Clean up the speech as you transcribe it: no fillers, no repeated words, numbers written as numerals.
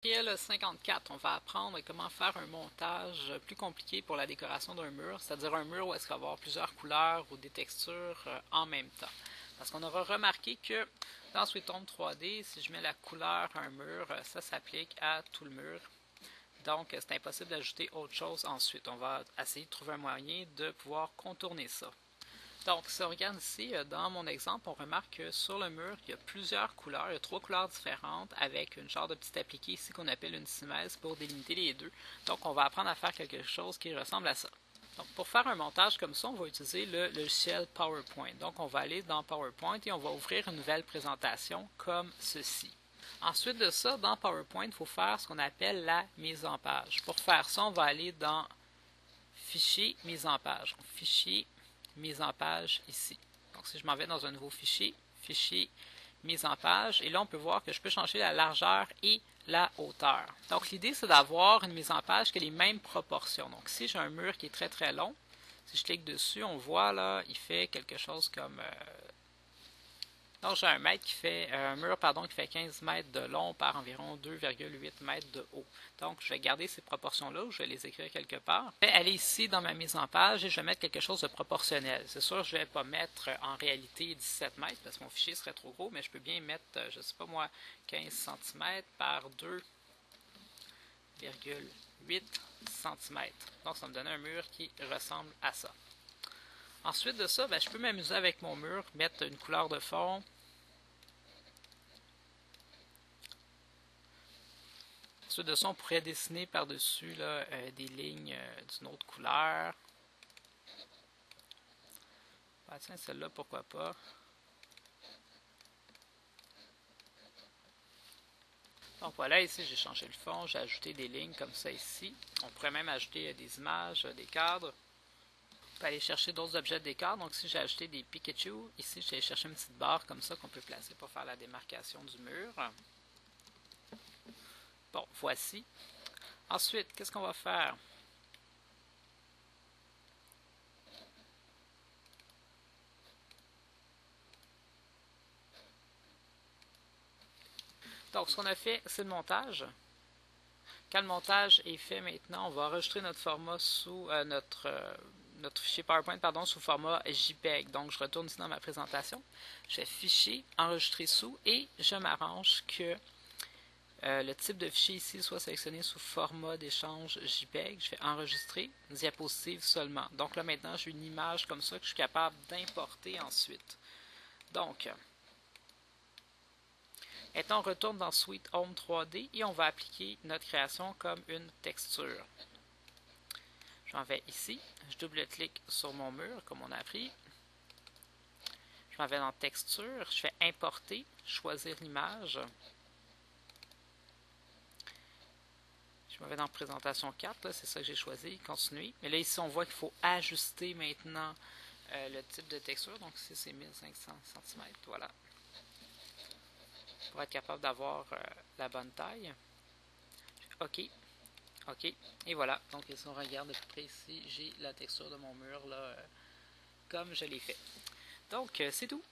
Tutoriel 54, on va apprendre comment faire un montage plus compliqué pour la décoration d'un mur, c'est-à-dire un mur où est-ce qu'il va y avoir plusieurs couleurs ou des textures en même temps. Parce qu'on aura remarqué que dans Sweet Home 3D, si je mets la couleur à un mur, ça s'applique à tout le mur. Donc, c'est impossible d'ajouter autre chose ensuite. On va essayer de trouver un moyen de pouvoir contourner ça. Donc, si on regarde ici, dans mon exemple, on remarque que sur le mur, il y a plusieurs couleurs, il y a 3 couleurs différentes avec une genre de petit appliqué ici qu'on appelle une simèse pour délimiter les deux. Donc, on va apprendre à faire quelque chose qui ressemble à ça. Donc, pour faire un montage comme ça, on va utiliser le logiciel PowerPoint. Donc, on va aller dans PowerPoint et on va ouvrir une nouvelle présentation comme ceci. Ensuite de ça, dans PowerPoint, il faut faire ce qu'on appelle la mise en page. Pour faire ça, on va aller dans Fichier, mise en page. Fichier, mise en page ici. Donc si je m'en vais dans un nouveau fichier, fichier, mise en page, et là on peut voir que je peux changer la largeur et la hauteur. Donc l'idée c'est d'avoir une mise en page qui a les mêmes proportions. Donc si j'ai un mur qui est très très long, si je clique dessus, on voit là, il fait quelque chose comme donc j'ai un mur qui fait 15 mètres de long par environ 2,8 mètres de haut. Donc je vais garder ces proportions-là, je vais les écrire quelque part. Je vais aller ici dans ma mise en page et je vais mettre quelque chose de proportionnel. C'est sûr, je ne vais pas mettre en réalité 17 mètres parce que mon fichier serait trop gros, mais je peux bien mettre, je ne sais pas moi, 15 cm par 2,8 cm. Donc ça me donne un mur qui ressemble à ça. Ensuite de ça, je peux m'amuser avec mon mur, mettre une couleur de fond. Ensuite de ça, on pourrait dessiner par-dessus des lignes d'une autre couleur. Ah, tiens, celle-là, pourquoi pas. Donc voilà, ici j'ai changé le fond, j'ai ajouté des lignes comme ça ici. On pourrait même ajouter des images, des cadres. On peut aller chercher d'autres objets de décor. Donc ici j'ai ajouté des Pikachu. Ici j'ai cherché une petite barre comme ça qu'on peut placer pour faire la démarcation du mur. Bon, voici. Ensuite, qu'est-ce qu'on va faire? Donc ce qu'on a fait, c'est le montage. Quand le montage est fait maintenant, on va enregistrer notre format sous notre fichier PowerPoint sous format JPEG. Donc je retourne ici dans ma présentation, je fais fichier, enregistrer sous et je m'arrange que le type de fichier ici soit sélectionné sous format d'échange JPEG. Je fais enregistrer, diapositive seulement. Donc là maintenant j'ai une image comme ça que je suis capable d'importer ensuite. Donc maintenant, on retourne dans Sweet Home 3D et on va appliquer notre création comme une texture. Je m'en vais ici, je double-clique sur mon mur, comme on a appris. Je m'en vais dans Texture, je fais Importer, choisir l'image. Je m'en vais dans Présentation 4, c'est ça que j'ai choisi, Continuer. Mais là, ici, on voit qu'il faut ajuster maintenant le type de texture. Donc ici, c'est 1500 cm, voilà. Pour être capable d'avoir la bonne taille. OK. OK. Et voilà. Donc, si on regarde de plus près ici, j'ai la texture de mon mur là, comme je l'ai fait. Donc, c'est tout.